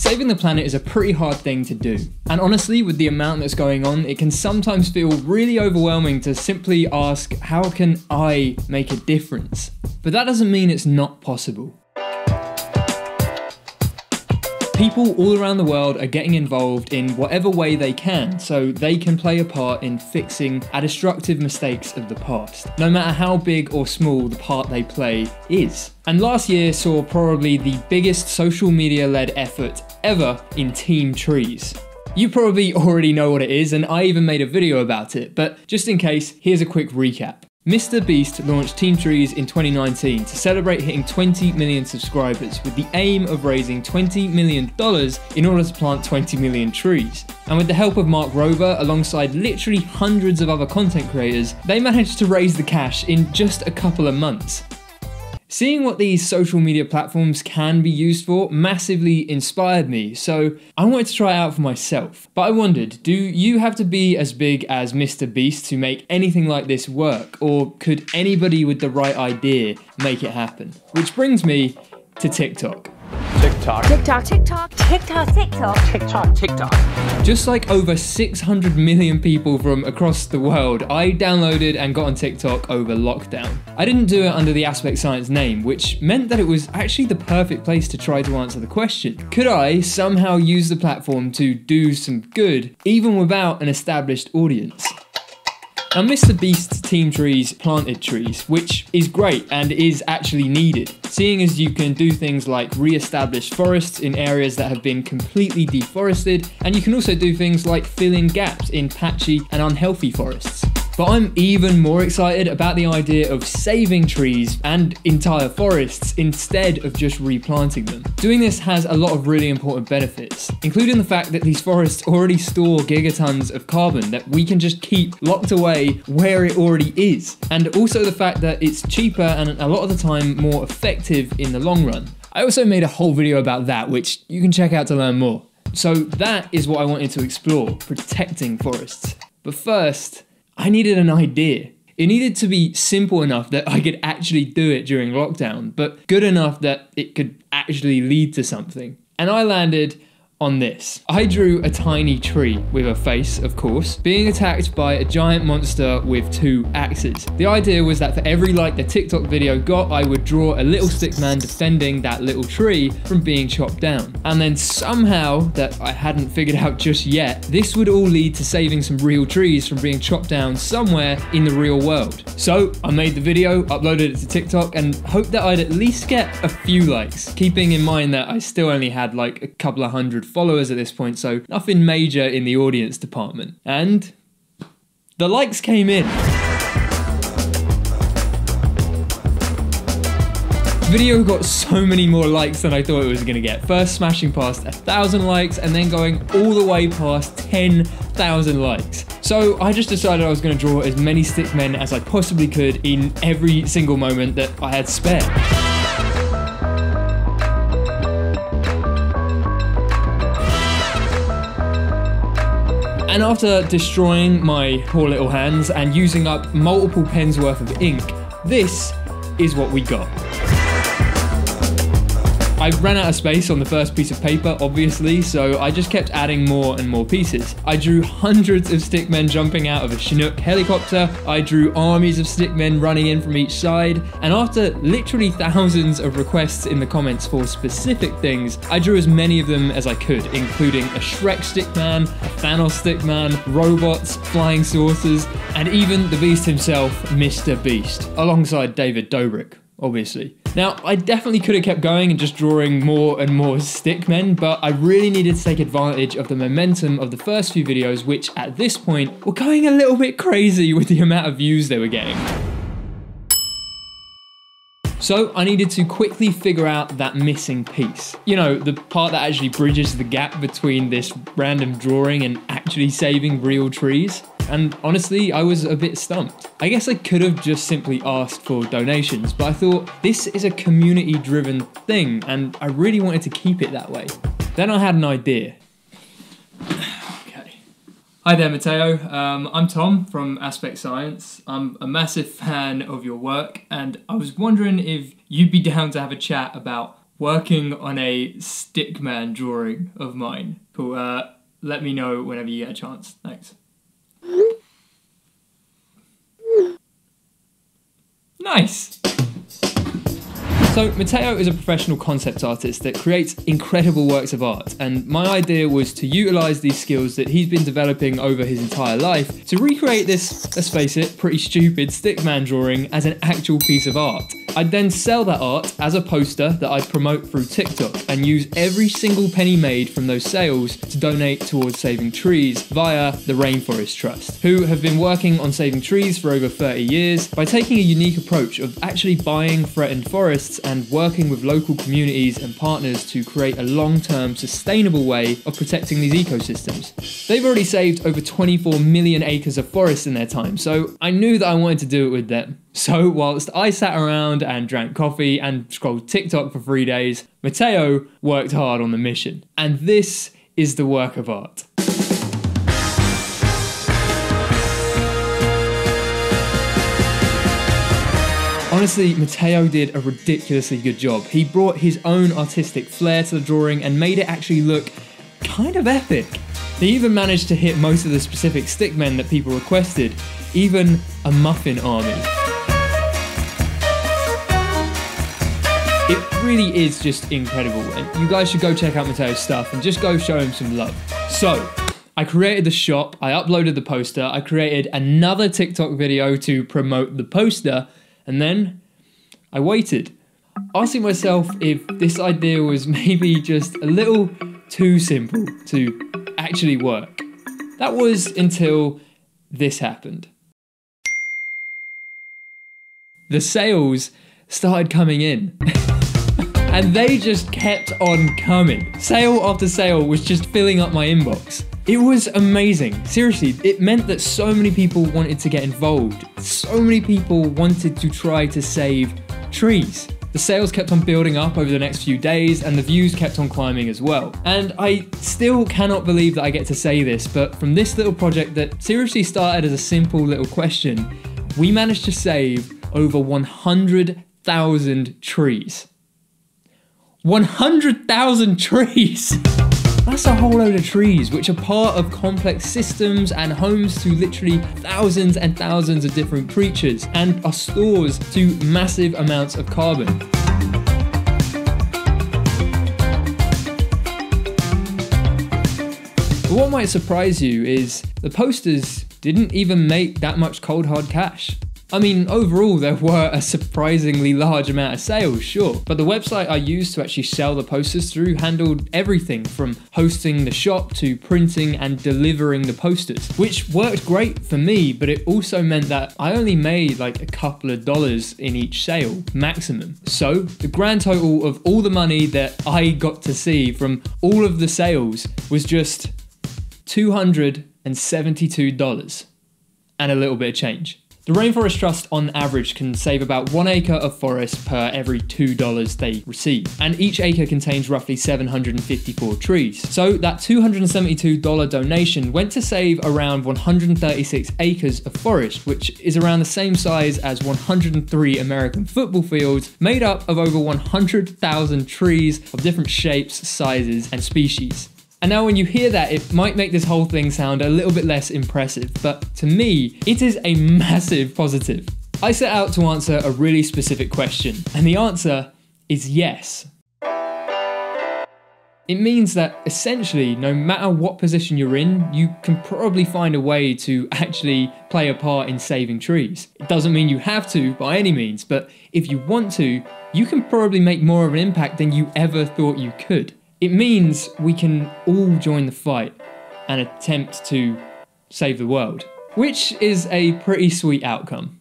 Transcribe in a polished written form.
Saving the planet is a pretty hard thing to do. And honestly, with the amount that's going on, it can sometimes feel really overwhelming to simply ask, how can I make a difference? But that doesn't mean it's not possible. People all around the world are getting involved in whatever way they can, so they can play a part in fixing our destructive mistakes of the past, no matter how big or small the part they play is. And last year saw probably the biggest social media-led effort ever in Team Trees. You probably already know what it is, and I even made a video about it, but just in case, here's a quick recap. Mr. Beast launched Team Trees in 2019 to celebrate hitting 20 million subscribers with the aim of raising $20 million in order to plant 20 million trees. And with the help of Mark Rover, alongside literally hundreds of other content creators, they managed to raise the cash in just a couple of months. Seeing what these social media platforms can be used for massively inspired me, so I wanted to try it out for myself. But I wondered, do you have to be as big as Mr. Beast to make anything like this work, or could anybody with the right idea make it happen? Which brings me to TikTok. TikTok. TikTok, TikTok, TikTok, TikTok, TikTok, TikTok. Just like over 600 million people from across the world, I downloaded and got on TikTok over lockdown. I didn't do it under the Aspect Science name, which meant that it was actually the perfect place to try to answer the question. Could I somehow use the platform to do some good, even without an established audience? Now, Mr. Beast's Team Trees planted trees, which is great and is actually needed, seeing as you can do things like re-establish forests in areas that have been completely deforested, and you can also do things like fill in gaps in patchy and unhealthy forests. But I'm even more excited about the idea of saving trees and entire forests instead of just replanting them. Doing this has a lot of really important benefits, including the fact that these forests already store gigatons of carbon that we can just keep locked away where it already is. And also the fact that it's cheaper and a lot of the time more effective in the long run. I also made a whole video about that, which you can check out to learn more. So that is what I wanted to explore, protecting forests. But first, I needed an idea. It needed to be simple enough that I could actually do it during lockdown, but good enough that it could actually lead to something. And I landed on this. I drew a tiny tree with a face, of course, being attacked by a giant monster with 2 axes. The idea was that for every like the TikTok video got, I would draw a little stick man defending that little tree from being chopped down. And then somehow, that I hadn't figured out just yet, this would all lead to saving some real trees from being chopped down somewhere in the real world. So I made the video, uploaded it to TikTok, and hoped that I'd at least get a few likes, keeping in mind that I still only had like a couple of hundred followers at this point, so nothing major in the audience department. And the likes came in. The video got so many more likes than I thought it was going to get. First smashing past 1,000 likes and then going all the way past 10,000 likes. So I just decided I was going to draw as many stick men as I possibly could in every single moment that I had spare. And after destroying my poor little hands and using up multiple pens worth of ink, this is what we got. I ran out of space on the first piece of paper, obviously, so I just kept adding more and more pieces. I drew hundreds of stickmen jumping out of a Chinook helicopter, I drew armies of stickmen running in from each side, and after literally thousands of requests in the comments for specific things, I drew as many of them as I could, including a Shrek stickman, a Thanos stickman, robots, flying saucers, and even the Beast himself, Mr. Beast, alongside David Dobrik, obviously. Now, I definitely could have kept going and just drawing more and more stickmen, but I really needed to take advantage of the momentum of the first few videos, which at this point were going a little bit crazy with the amount of views they were getting. So I needed to quickly figure out that missing piece. You know, the part that actually bridges the gap between this random drawing and actually saving real trees. And honestly, I was a bit stumped. I guess I could have just simply asked for donations, but I thought this is a community-driven thing, and I really wanted to keep it that way. Then I had an idea. Okay. Hi there, Mateo. I'm Tom from Aspect Science. I'm a massive fan of your work, and I was wondering if you'd be down to have a chat about working on a stickman drawing of mine. Cool, let me know whenever you get a chance. Thanks. Nice! So Mateo is a professional concept artist that creates incredible works of art, and my idea was to utilise these skills that he's been developing over his entire life to recreate this, let's face it, pretty stupid stickman drawing as an actual piece of art. I'd then sell that art as a poster that I'd promote through TikTok and use every single penny made from those sales to donate towards saving trees via the Rainforest Trust, who have been working on saving trees for over 30 years by taking a unique approach of actually buying threatened forests and working with local communities and partners to create a long-term sustainable way of protecting these ecosystems. They've already saved over 24 million acres of forest in their time, so I knew that I wanted to do it with them. So whilst I sat around and drank coffee and scrolled TikTok for 3 days, Mateo worked hard on the mission. And this is the work of art. Honestly, Mateo did a ridiculously good job. He brought his own artistic flair to the drawing and made it actually look kind of epic. He even managed to hit most of the specific stickmen that people requested, even a muffin army. It really is just incredible, and you guys should go check out Mateo's stuff and just go show him some love. So, I created the shop, I uploaded the poster, I created another TikTok video to promote the poster, and then I waited, asking myself if this idea was maybe just a little too simple to actually work. That was until this happened. The sales started coming in. And they just kept on coming. Sale after sale was just filling up my inbox. It was amazing. Seriously, it meant that so many people wanted to get involved. So many people wanted to try to save trees. The sales kept on building up over the next few days and the views kept on climbing as well. And I still cannot believe that I get to say this, but from this little project that seriously started as a simple little question, we managed to save over 100,000 trees. 100,000 trees! That's a whole load of trees, which are part of complex systems and homes to literally thousands and thousands of different creatures, and are stores to massive amounts of carbon. But what might surprise you is the posters didn't even make that much cold hard cash. I mean, overall there were a surprisingly large amount of sales, sure, but the website I used to actually sell the posters through handled everything from hosting the shop to printing and delivering the posters, which worked great for me, but it also meant that I only made like a couple of dollars in each sale, maximum. So the grand total of all the money that I got to see from all of the sales was just $272 and a little bit of change. The Rainforest Trust on average can save about 1 acre of forest per every $2 they receive, and each acre contains roughly 754 trees. So that $272 donation went to save around 136 acres of forest, which is around the same size as 103 American football fields, made up of over 100,000 trees of different shapes, sizes, and species. And now when you hear that, it might make this whole thing sound a little bit less impressive, but to me, it is a massive positive. I set out to answer a really specific question, and the answer is yes. It means that essentially, no matter what position you're in, you can probably find a way to actually play a part in saving trees. It doesn't mean you have to by any means, but if you want to, you can probably make more of an impact than you ever thought you could. It means we can all join the fight and attempt to save the world, which is a pretty sweet outcome.